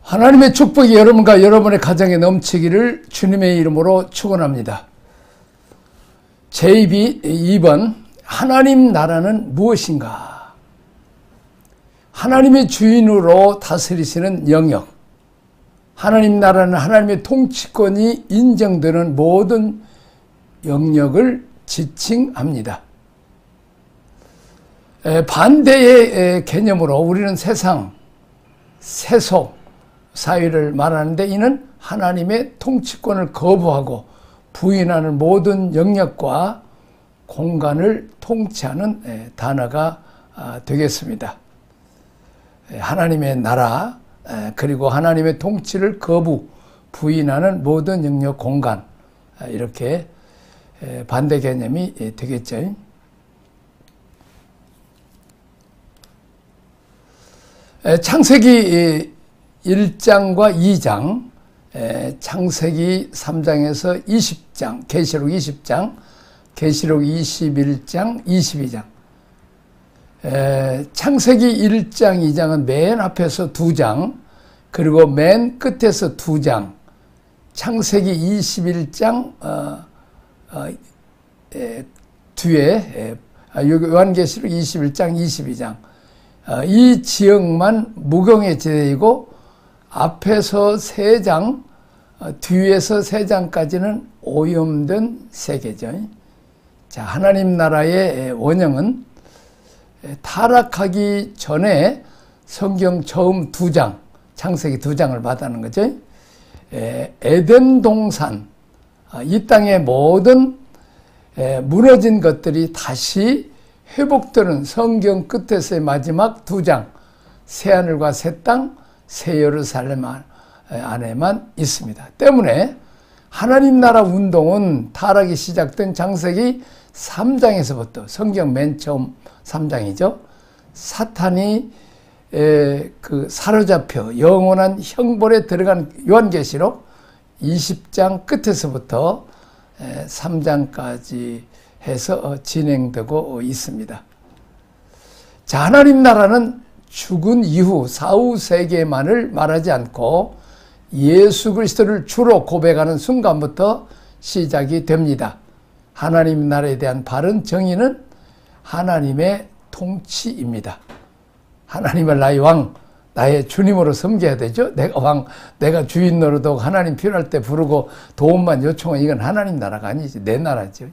하나님의 축복이 여러분과 여러분의 가정에 넘치기를 주님의 이름으로 축원합니다. 제2번 하나님 나라는 무엇인가? 하나님의 주인으로 다스리시는 영역. 하나님 나라는 하나님의 통치권이 인정되는 모든 영역을 지칭합니다. 반대의 개념으로 우리는 세상, 세속, 사회를 말하는데 이는 하나님의 통치권을 거부하고 부인하는 모든 영역과 공간을 통치하는 단어가 되겠습니다. 하나님의 나라 그리고 하나님의 통치를 거부, 부인하는 모든 영역, 공간 이렇게 반대 개념이 되겠죠. 창세기 1장과 2장, 창세기 3장에서 20장, 계시록 20장, 계시록 21장, 22장. 창세기 1장, 2장은 맨 앞에서 2장, 그리고 맨 끝에서 2장, 창세기 21장 뒤에 요한계시록 21장, 22장. 이 지역만 무경의 지대이고 앞에서 3장, 뒤에서 3장까지는 오염된 세계죠. 자, 하나님 나라의 원형은 타락하기 전에 성경 처음 2장, 창세기 2장을 말하는 거죠. 에덴 동산, 이 땅의 모든 무너진 것들이 다시 회복되는 성경 끝에서의 마지막 2장, 새하늘과 새 땅, 새 예루살렘 안에만 있습니다. 때문에 하나님 나라 운동은 타락이 시작된 창세기 3장에서부터 성경 맨 처음 3장이죠. 사탄이 사로잡혀 영원한 형벌에 들어간 요한계시록 20장 끝에서부터 3장까지 해서 진행되고 있습니다. 자, 하나님 나라는 죽은 이후 사후 세계만을 말하지 않고 예수 그리스도를 주로 고백하는 순간부터 시작이 됩니다. 하나님 나라에 대한 바른 정의는 하나님의 통치입니다. 하나님을 나의 왕, 나의 주님으로 섬겨야 되죠. 내가 왕, 내가 주인 노릇하고 하나님 필요할 때 부르고 도움만 요청은 이건 하나님 나라가 아니지. 내 나라죠.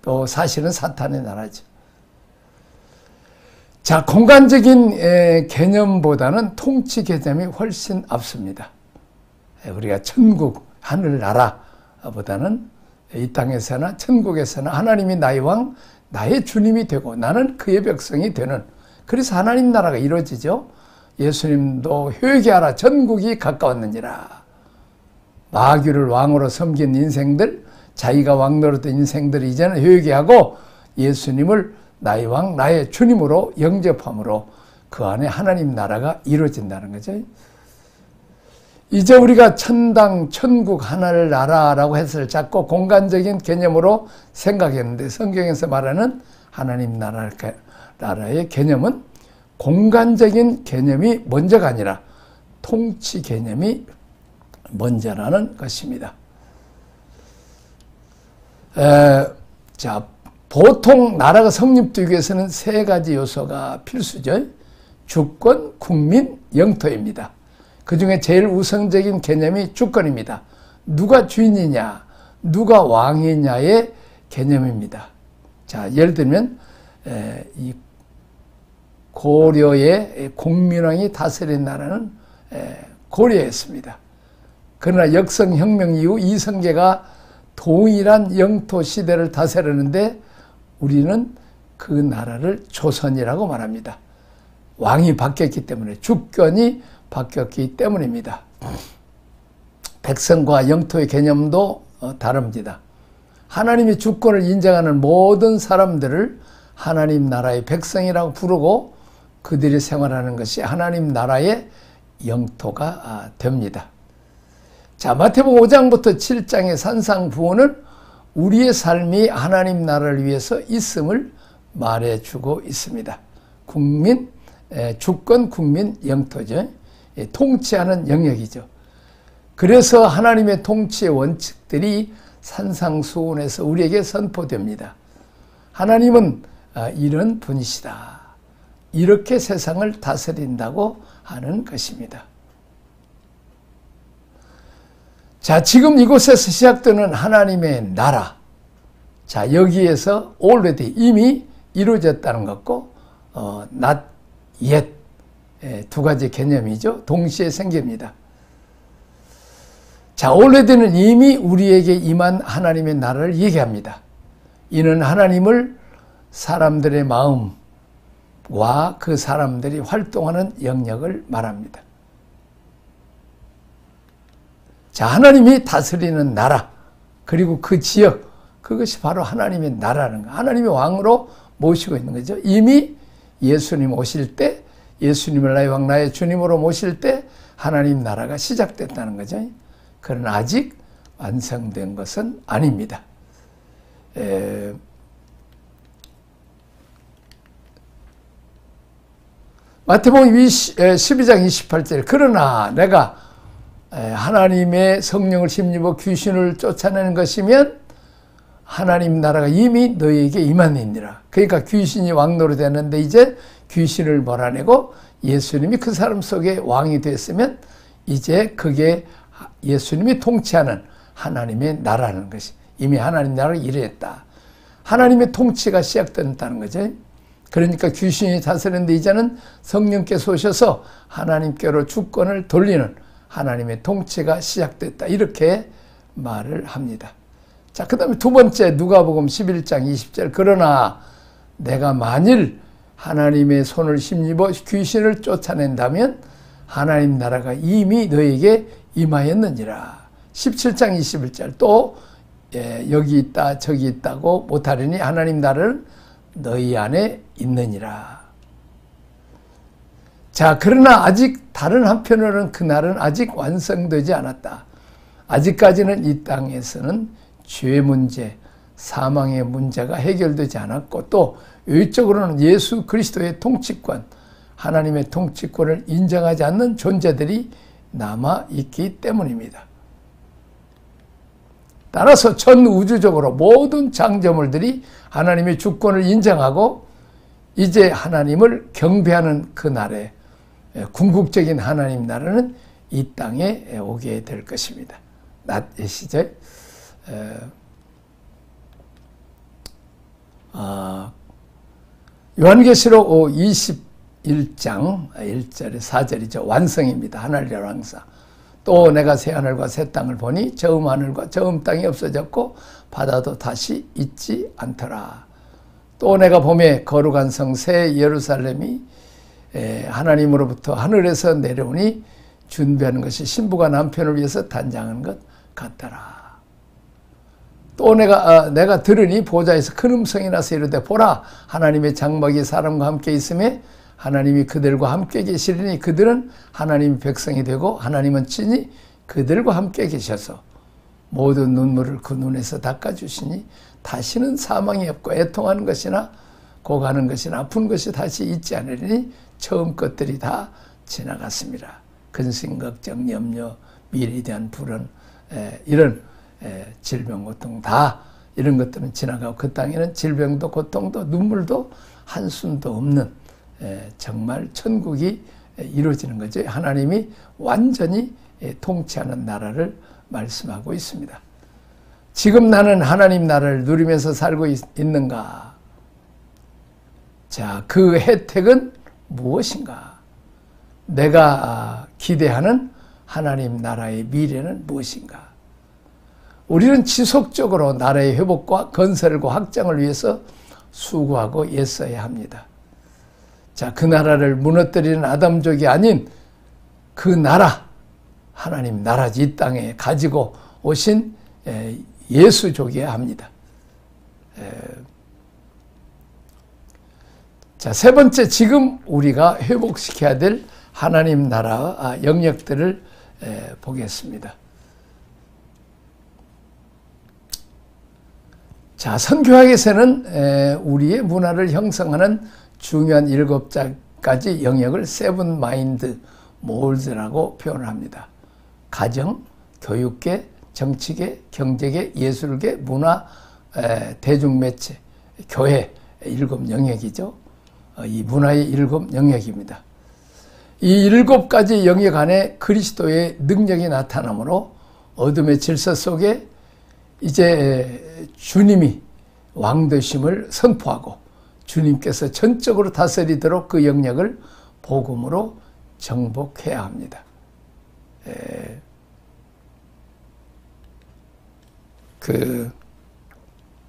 또 사실은 사탄의 나라죠. 자, 공간적인 개념보다는 통치 개념이 훨씬 앞섭니다. 우리가 천국, 하늘나라보다는 이 땅에서나 천국에서나 하나님이 나의 왕, 나의 주님이 되고 나는 그의 백성이 되는, 그래서 하나님 나라가 이루어지죠. 예수님도 회개하라, 천국이 가까웠느니라. 마귀를 왕으로 섬긴 인생들, 자기가 왕 노릇한 인생들이 이제는 회개하고 예수님을 나의 왕, 나의 주님으로 영접함으로 그 안에 하나님 나라가 이루어진다는 거죠. 이제 우리가 천당, 천국, 하늘나라라고 해서 자꾸 공간적인 개념으로 생각했는데 성경에서 말하는 하나님 나라의 개념은 공간적인 개념이 먼저가 아니라 통치 개념이 먼저라는 것입니다. 자, 보통 나라가 성립되기 위해서는 3가지 요소가 필수죠. 주권, 국민, 영토입니다. 그 중에 제일 우선적인 개념이 주권입니다. 누가 주인이냐, 누가 왕이냐의 개념입니다. 자, 예를 들면 이 고려의 공민왕이 다스린 나라는 고려였습니다. 그러나 역성혁명 이후 이성계가 동일한 영토 시대를 다스렸는데 우리는 그 나라를 조선이라고 말합니다. 왕이 바뀌었기 때문에, 주권이 바뀌었기 때문입니다. 백성과 영토의 개념도 다릅니다. 하나님의 주권을 인정하는 모든 사람들을 하나님 나라의 백성이라고 부르고 그들이 생활하는 것이 하나님 나라의 영토가 됩니다. 자, 마태복음 5장부터 7장의 산상부원은 우리의 삶이 하나님 나라를 위해서 있음을 말해주고 있습니다. 국민, 주권, 국민, 영토죠. 통치하는 영역이죠. 그래서 하나님의 통치의 원칙들이 산상수훈에서 우리에게 선포됩니다. 하나님은 이런 분이시다. 이렇게 세상을 다스린다고 하는 것입니다. 자, 지금 이곳에서 시작되는 하나님의 나라. 자, 여기에서 already 이미 이루어졌다는 것고, not yet. 두 가지 개념이죠. 동시에 생깁니다. 자, already는 이미 우리에게 임한 하나님의 나라를 얘기합니다. 이는 하나님을 사람들의 마음과 그 사람들이 활동하는 영역을 말합니다. 자, 하나님이 다스리는 나라, 그리고 그 지역, 그것이 바로 하나님의 나라라는 거. 하나님의 왕으로 모시고 있는 거죠. 이미 예수님 오실 때, 예수님을 나의 왕, 나의 주님으로 모실 때 하나님 나라가 시작됐다는 거죠. 그러나 아직 완성된 것은 아닙니다. 마태복음 12장 28절, 그러나 내가 하나님의 성령을 힘입어 귀신을 쫓아내는 것이면 하나님 나라가 이미 너희에게 임하느니라. 그러니까 귀신이 왕노릇 됐는데 이제 귀신을 몰아내고 예수님이 그 사람 속에 왕이 됐으면 이제 그게 예수님이 통치하는 하나님의 나라라는 것이 이미 하나님 나라를 이루었다. 하나님의 통치가 시작된다는 거죠. 그러니까 귀신이 다스리는데 이제는 성령께서 오셔서 하나님께로 주권을 돌리는 하나님의 통치가 시작됐다. 이렇게 말을 합니다. 자, 그 다음에 두 번째 누가복음 11장 20절, 그러나 내가 만일 하나님의 손을 힘입어 귀신을 쫓아낸다면 하나님 나라가 이미 너에게 임하였느니라. 17장 21절 또 여기 있다 저기 있다고 못하리니 하나님 나라는 너희 안에 있느니라. 자, 그러나 아직 다른 한편으로는 그 날은 아직 완성되지 않았다. 아직까지는 이 땅에서는 죄 문제, 사망의 문제가 해결되지 않았고 또 외적으로는 예수 그리스도의 통치권, 하나님의 통치권을 인정하지 않는 존재들이 남아있기 때문입니다. 따라서 전 우주적으로 모든 창조물들이 하나님의 주권을 인정하고 이제 하나님을 경배하는 그 날에 궁극적인 하나님 나라는 이 땅에 오게 될 것입니다. not yet이죠. 요한계시록 21장 1절에 4절이죠. 완성입니다. 하늘 열왕사. 또 내가 새 하늘과 새 땅을 보니 처음 하늘과 처음 땅이 없어졌고 바다도 다시 있지 않더라. 또 내가 봄에 거룩한 성 새 예루살렘이 하나님으로부터 하늘에서 내려오니 준비하는 것이 신부가 남편을 위해서 단장하는 것 같더라. 또 내가 들으니 보좌에서 큰 음성이 나서 이르되 보라 하나님의 장막이 사람과 함께 있음에 하나님이 그들과 함께 계시리니 그들은 하나님의 백성이 되고 하나님은 친히 그들과 함께 계셔서 모든 눈물을 그 눈에서 닦아주시니 다시는 사망이 없고 애통하는 것이나 고가는 것이나 아픈 것이 다시 있지 않으리니 처음 것들이 다 지나갔습니다. 근심, 걱정, 염려, 미래에 대한 불안, 이런 질병, 고통 다 이런 것들은 지나가고 그 땅에는 질병도 고통도 눈물도 한숨도 없는 정말 천국이 이루어지는 거죠. 하나님이 완전히 통치하는 나라를 말씀하고 있습니다. 지금 나는 하나님 나라를 누리면서 살고 있는가? 자, 그 혜택은 무엇인가? 내가 기대하는 하나님 나라의 미래는 무엇인가? 우리는 지속적으로 나라의 회복과 건설과 확장을 위해서 수고하고 애써야 합니다. 자, 그 나라를 무너뜨리는 아담족이 아닌 그 나라, 하나님 나라지 이 땅에 가지고 오신 예수족이어야 합니다. 자, 세 번째, 지금 우리가 회복시켜야 될 하나님 나라 영역들을 보겠습니다. 자, 선교학에서는 우리의 문화를 형성하는 중요한 7가지 영역을 세븐 마인드 몰드라고 표현을 합니다. 가정, 교육계, 정치계, 경제계, 예술계, 문화, 대중매체, 교회 7영역이죠. 이 문화의 7영역입니다. 이 7가지 영역 안에 그리스도의 능력이 나타나므로 어둠의 질서 속에 이제 주님이 왕되심을 선포하고 주님께서 전적으로 다스리도록 그 영역을 복음으로 정복해야 합니다.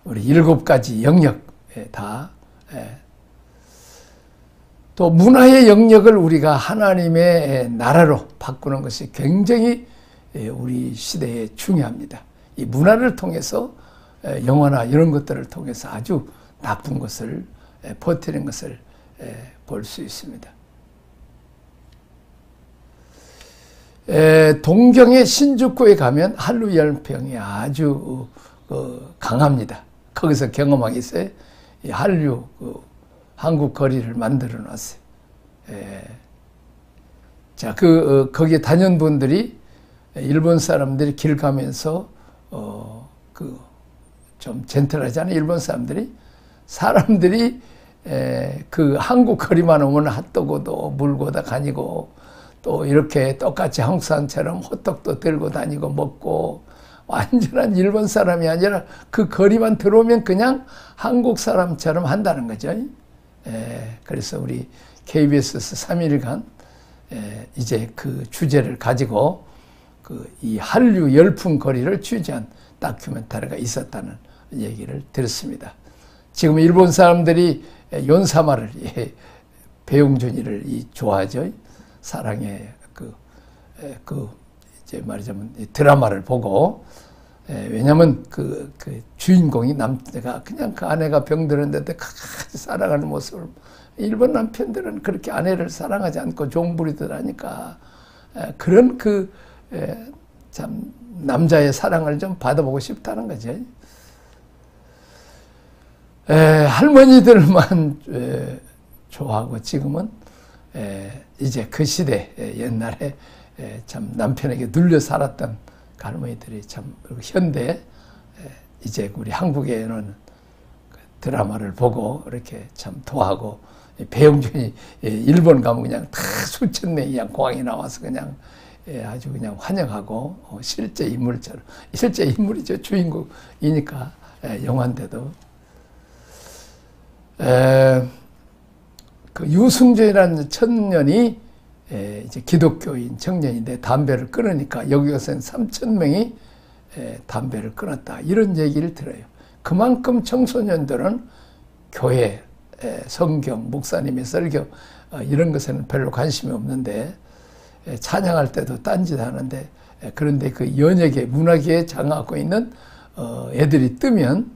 우리 7가지 영역 다 또 문화의 영역을 우리가 하나님의 나라로 바꾸는 것이 굉장히 우리 시대에 중요합니다. 이 문화를 통해서 영화나 이런 것들을 통해서 아주 나쁜 것을 퍼뜨리는 것을 볼 수 있습니다. 동경의 신주쿠에 가면 한류 열병이 아주 강합니다. 거기서 경험하기 있어요. 한류 한국 거리를 만들어 놨어요. 자, 거기에 다녀온 분들이 일본 사람들이 길 가면서 좀 젠틀하잖아요. 일본 사람들이 그 한국 거리만 오면 핫도그도 물고 다 다니고 또 이렇게 똑같이 한국 사람처럼 호떡도 들고 다니고 먹고 완전한 일본 사람이 아니라 그 거리만 들어오면 그냥 한국 사람처럼 한다는 거죠. 그래서 우리 KBS에서 3일간 이제 그 주제를 가지고 이 한류 열풍 거리를 취재한 다큐멘터리가 있었다는 얘기를 들었습니다. 지금 일본 사람들이 연사마를 배용준이를 좋아하죠. 사랑의 이제 말하자면 드라마를 보고 왜냐하면 그 주인공이 남자가 그냥 그 아내가 병들었는데 끝까지 사랑하는 모습을 일본 남편들은 그렇게 아내를 사랑하지 않고 종부리듯 하니까 그런 참 남자의 사랑을 좀 받아보고 싶다는 거죠. 할머니들만 좋아하고 지금은 이제 그 시대 옛날에 참 남편에게 눌려 살았던 할머니들이 참 현대 이제 우리 한국에는 드라마를 보고 이렇게 참 도하고 배용준이 일본 가면 그냥 다 수천 명이 그냥 공항에 나와서 그냥 아주 그냥 환영하고 실제 인물처럼 실제 인물이죠. 주인공이니까 영화인데도 그 유승준이라는 청년이 이제 기독교인 청년인데 담배를 끊으니까 여기 가서는 3,000명이 담배를 끊었다. 이런 얘기를 들어요. 그만큼 청소년들은 교회, 성경, 목사님의 설교 이런 것에는 별로 관심이 없는데 찬양할 때도 딴짓 하는데 그런데 그 연예계, 문화계에 장악하고 있는 애들이 뜨면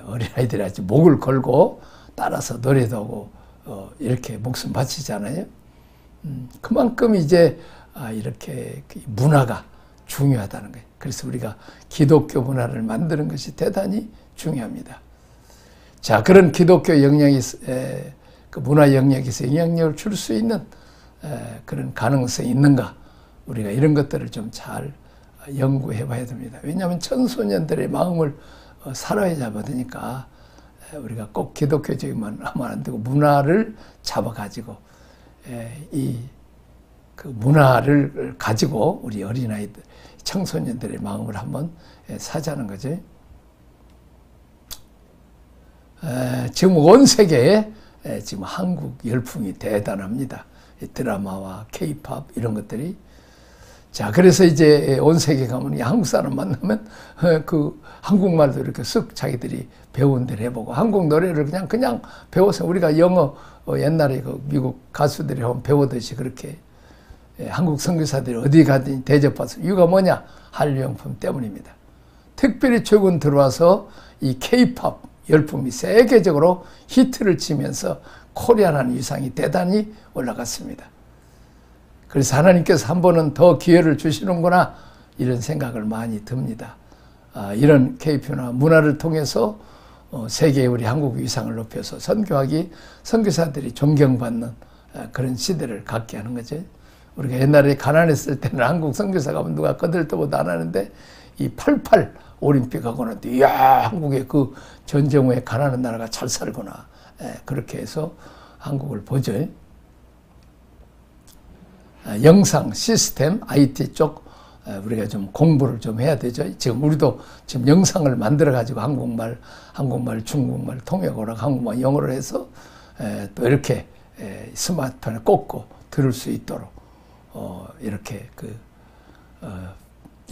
어린아이들이 아주 목을 걸고 따라서 노래도 하고 이렇게 목숨 바치잖아요. 그만큼 이제 이렇게 문화가 중요하다는 거예요. 그래서 우리가 기독교 문화를 만드는 것이 대단히 중요합니다. 자, 그런 기독교 영역이 그 문화 영역에서 영향력을 줄 수 있는 그런 가능성이 있는가? 우리가 이런 것들을 좀 잘 연구해 봐야 됩니다. 왜냐하면 청소년들의 마음을 사로에 잡아두니까 우리가 꼭 기독교적인만 하면 안 되고 문화를 잡아가지고 그 문화를 가지고 우리 어린아이들, 청소년들의 마음을 한번 사자는 거죠. 지금 온 세계에 지금 한국 열풍이 대단합니다. 드라마와 K-팝 이런 것들이. 자, 그래서 이제 온 세계 가면 한국 사람 만나면 그 한국말도 이렇게 쓱 자기들이 배운 대로 해보고 한국 노래를 그냥 배워서 우리가 영어 옛날에 그 미국 가수들이 배우듯이 그렇게 한국 선교사들이 어디 가든지 대접받아서 이유가 뭐냐? 한류용품 때문입니다. 특별히 최근 들어와서 이 K-팝 열풍이 세계적으로 히트를 치면서 코리아라는 위상이 대단히 올라갔습니다. 그래서 하나님께서 한 번은 더 기회를 주시는구나 이런 생각을 많이 듭니다. 이런 K-팝이나 문화를 통해서 세계의 우리 한국 위상을 높여서 선교사들이 존경받는 그런 시대를 갖게 하는 거죠. 우리가 옛날에 가난했을 때는 한국 선교사 가면 누가 거들떠보도 안 하는데 이 88 올림픽하고는 이야 한국의 그 전쟁 후에 가난한 나라가 잘 살구나. 그렇게 해서 한국을 보죠. 영상 시스템 IT 쪽 우리가 좀 공부를 좀 해야 되죠. 지금 우리도 지금 영상을 만들어 가지고 한국말, 중국말, 통역어랑 한국말, 영어를 해서 또 이렇게 스마트폰에 꽂고 들을 수 있도록 이렇게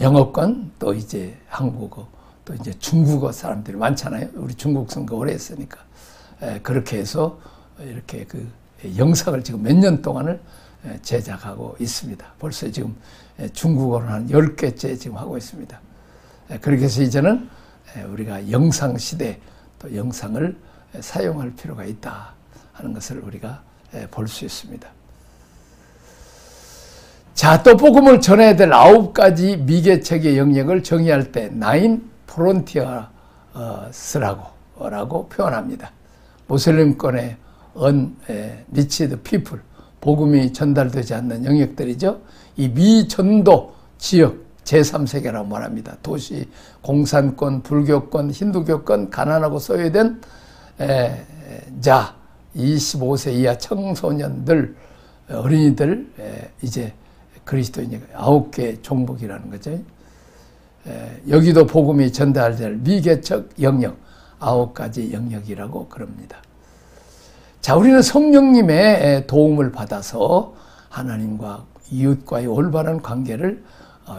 영어권 또 이제 한국어 또 이제 중국어 사람들이 많잖아요. 우리 중국 선거 오래 했으니까 그렇게 해서 이렇게 영상을 지금 몇 년 동안을 제작하고 있습니다. 벌써 지금 중국어는 한 10개째 지금 하고 있습니다. 그렇게 해서 이제는 우리가 영상 시대 또 영상을 사용할 필요가 있다 하는 것을 우리가 볼 수 있습니다. 자, 또 복음을 전해야 될 9가지 미개척의 영역을 정의할 때 나인 프론티어스라고 표현합니다. 무슬림권의 unreached people, 복음이 전달되지 않는 영역들이죠. 이 미전도 지역 제3세계라고 말합니다. 도시, 공산권, 불교권, 힌두교권, 가난하고 소외된 자, 25세 이하 청소년들, 어린이들, 이제 그리스도인이 9개 종목이라는 거죠. 여기도 복음이 전달될 미개척 영역, 9가지 영역이라고 그럽니다. 자, 우리는 성령님의 도움을 받아서 하나님과 이웃과의 올바른 관계를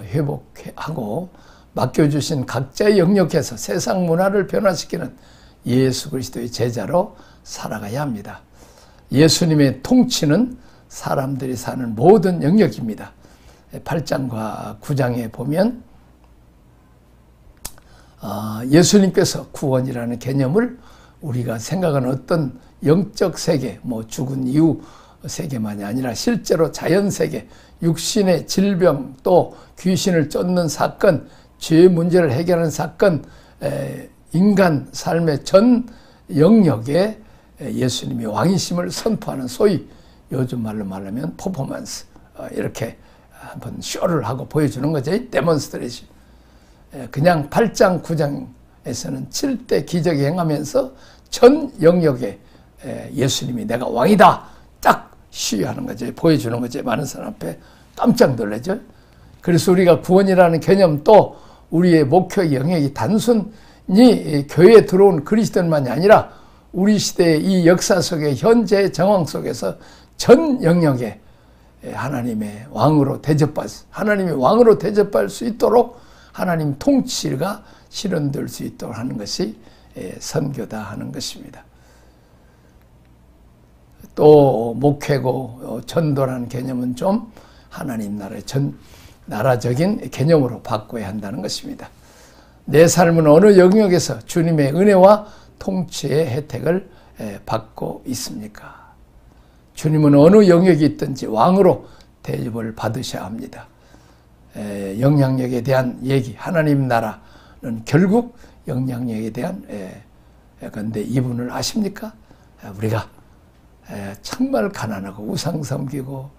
회복하고 맡겨주신 각자의 영역에서 세상 문화를 변화시키는 예수 그리스도의 제자로 살아가야 합니다. 예수님의 통치는 사람들이 사는 모든 영역입니다. 8장과 9장에 보면 예수님께서 구원이라는 개념을 우리가 생각하는 어떤 영적 세계, 죽은 이후 세계만이 아니라 실제로 자연세계, 육신의 질병, 또 귀신을 쫓는 사건, 죄 문제를 해결하는 사건, 인간 삶의 전 영역에 예수님이 왕이심을 선포하는 소위 요즘 말로 말하면 퍼포먼스, 이렇게 한번 쇼를 하고 보여주는 거죠. 데몬스트레이션. 그냥 8장, 9장에서는 7대 기적이 행하면서 전 영역에 예수님이 내가 왕이다 딱 시위하는 거죠. 보여주는 거죠. 많은 사람 앞에 깜짝 놀라죠. 그래서 우리가 구원이라는 개념도 우리의 목표 영역이 단순히 교회에 들어온 그리스도인만이 아니라 우리 시대의 이 역사 속에 현재의 정황 속에서 전 영역에 하나님의 왕으로 대접할 수 있도록 하나님 통치가 실현될 수 있도록 하는 것이 선교다 하는 것입니다. 또 목회고 전도라는 개념은 좀 하나님 나라의 나라적인 개념으로 바꿔야 한다는 것입니다. 내 삶은 어느 영역에서 주님의 은혜와 통치의 혜택을 받고 있습니까? 주님은 어느 영역이 있든지 왕으로 대접을 받으셔야 합니다. 영향력에 대한 얘기, 하나님 나라는 결국 영향력에 대한 그런데 이분을 아십니까? 우리가 정말 가난하고 우상 섬기고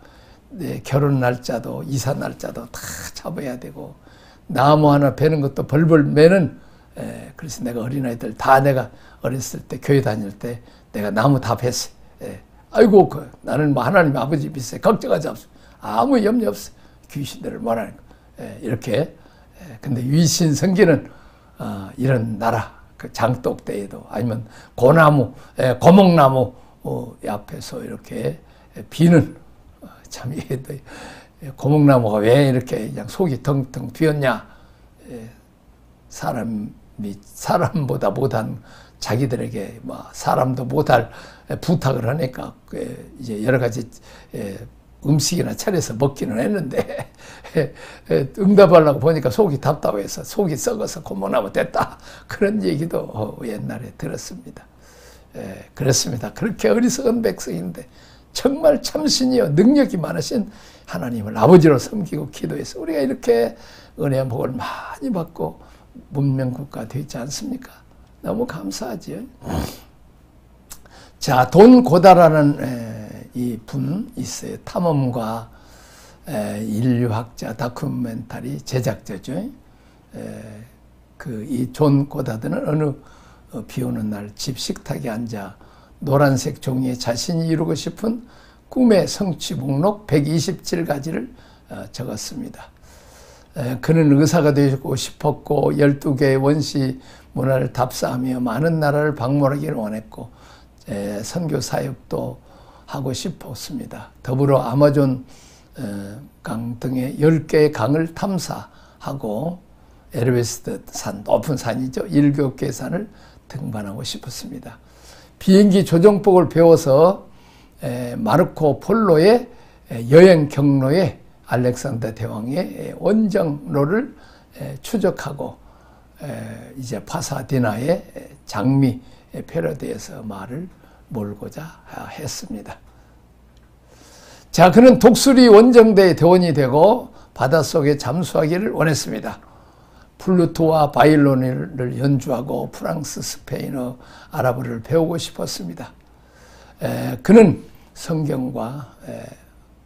결혼 날짜도 이사 날짜도 다 잡아야 되고 나무 하나 베는 것도 벌벌 매는 그래서 내가 어린아이들 다 내가 어렸을 때 교회 다닐 때 내가 나무 다 뱄어. 아이고 나는 하나님 아버지 믿으세요. 걱정하지 없어. 아무 염려 없어. 귀신들을 뭐라는 거. 이렇게 근데 위신 섬기는 이런 나라 그 장독대에도 아니면 고나무 고목나무 앞에서 이렇게 비는 참 고목나무가 왜 이렇게 그냥 속이 텅텅 비었냐. 사람보다 못한 자기들에게 사람도 못할 부탁을 하니까 이제 여러 가지 음식이나 차려서 먹기는 했는데 응답하려고 보니까 속이 답답해서 속이 썩어서 고목나무 됐다. 그런 얘기도 옛날에 들었습니다. 그렇습니다. 그렇게 어리석은 백성인데 정말 참신이요 능력이 많으신 하나님을 아버지로 섬기고 기도해서 우리가 이렇게 은혜와 복을 많이 받고 문명국가 되지 않습니까? 너무 감사하지요. 자, 돈 고달하는 이 분 있어요. 탐험가, 인류학자, 다큐멘터리 제작자죠. 이 존 고다드는 어느 비 오는 날 집 식탁에 앉아 노란색 종이에 자신이 이루고 싶은 꿈의 성취 목록 127가지를 적었습니다. 그는 의사가 되고 싶었고 12개의 원시 문화를 답사하며 많은 나라를 방문하기를 원했고 선교 사역도 하고 싶었습니다. 더불어 아마존 강 등의 10개의 강을 탐사하고 에베레스트 산, 높은 산이죠. 7개의 산을 등반하고 싶었습니다. 비행기 조종법을 배워서 마르코 폴로의 여행 경로에 알렉산더 대왕의 원정로를 추적하고 이제 파사디나의 장미 패러디에서 말을 몰고자 했습니다. 자, 그는 독수리 원정대의 대원이 되고 바닷속에 잠수하기를 원했습니다. 플루트와 바이올린을 연주하고 프랑스, 스페인어, 아랍어를 배우고 싶었습니다. 그는 성경과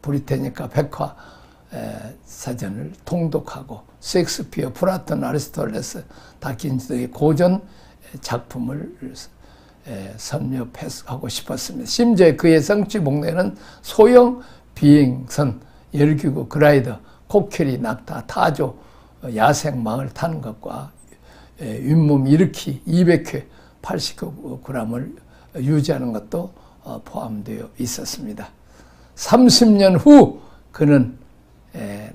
브리테니카 백화 사전을 통독하고 셰익스피어, 플라톤, 아리스토텔레스, 다킨지 등의 고전 작품을 섭렵하고 싶었습니다. 심지어 그의 성취 목록에는 소형 비행선, 열기구, 그라이더, 코끼리, 낙타, 타조, 야생 망을 타는 것과 윗몸 일으키 200회 89g을 유지하는 것도 포함되어 있었습니다. 30년 후 그는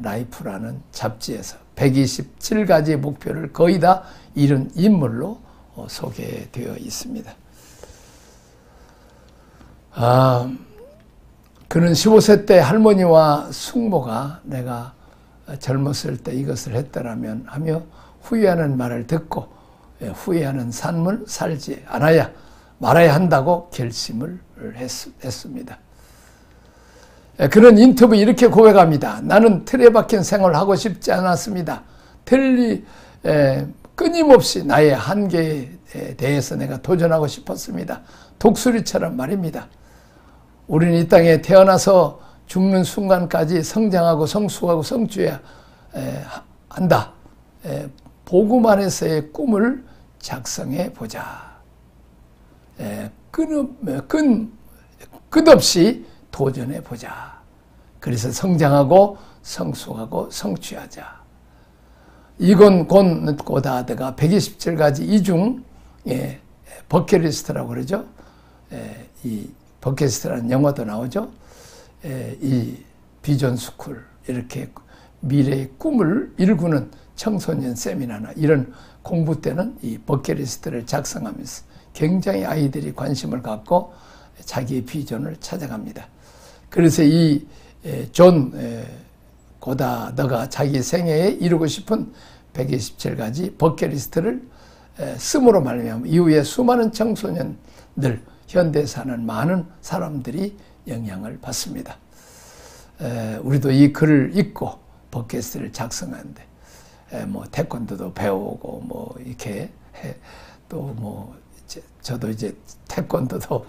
라이프라는 잡지에서 127가지 목표를 거의 다 이룬 인물로 소개되어 있습니다. 그는 15세 때 할머니와 숙모가 내가 젊었을 때 이것을 했더라면 하며 후회하는 말을 듣고 후회하는 삶을 살지 않아야 말아야 한다고 결심을 했습니다. 그는 인터뷰 이렇게 고백합니다. 나는 틀에 박힌 생활을 하고 싶지 않았습니다. 끊임없이 나의 한계에 대해서 내가 도전하고 싶었습니다. 독수리처럼 말입니다. 우리는 이 땅에 태어나서 죽는 순간까지 성장하고 성숙하고 성취해야 한다. 복음 안에서의 꿈을 작성해 보자. 끝없이 도전해 보자. 그래서 성장하고 성숙하고 성취하자. 이건 고다드가 127가지 이중 버킷리스트라고 그러죠. 이 버킷리스트라는 영어도 나오죠. 이 비전 스쿨, 이렇게 미래의 꿈을 일구는 청소년 세미나나 이런 공부 때는 이 버킷리스트를 작성하면서 굉장히 아이들이 관심을 갖고 자기의 비전을 찾아갑니다. 그래서 이 존 고다드가 자기 생애에 이루고 싶은 127가지 버킷리스트를 씀으로 말미암아 이후에 수많은 청소년들, 현대에 사는 많은 사람들이 영향을 받습니다. 우리도 이 글을 읽고 버킷리스트를 작성하는데 뭐 태권도도 배우고 뭐 이렇게 또 뭐 저도 이제 태권도도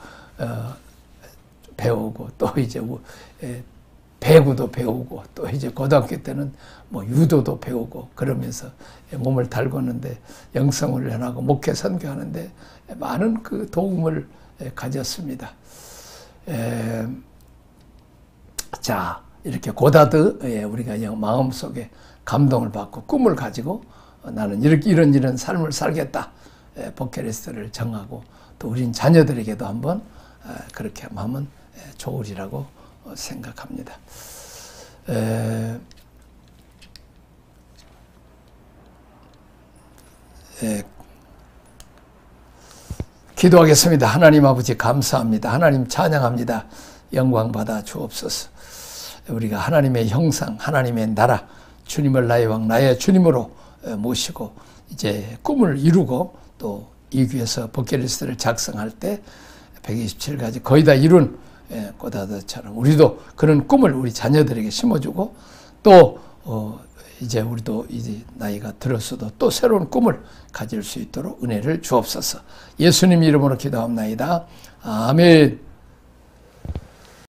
배우고 또 이제 배구도 배우고 또 이제 고등학교 때는 뭐 유도도 배우고 그러면서 몸을 달궜는데 영성훈련하고 목회 선교하는데 많은 그 도움을 가졌습니다. 자, 이렇게 고다드 우리가 마음속에 감동을 받고 꿈을 가지고 나는 이런 삶을 살겠다. 버킷리스트를 정하고 또 우린 자녀들에게도 한번 그렇게 하면 좋으리라고 생각합니다. 기도하겠습니다. 하나님 아버지 감사합니다. 하나님 찬양합니다. 영광 받아 주옵소서. 우리가 하나님의 형상, 하나님의 나라, 주님을 나의 왕, 나의 주님으로 모시고 이제 꿈을 이루고 또 이 위해서 버킷리스트를 작성할 때 127가지 거의 다 이룬 고다드처럼 우리도 그런 꿈을 우리 자녀들에게 심어주고 또 이제 우리도 이제 나이가 들었어도 또 새로운 꿈을 가질 수 있도록 은혜를 주옵소서. 예수님 이름으로 기도합나이다. 아멘.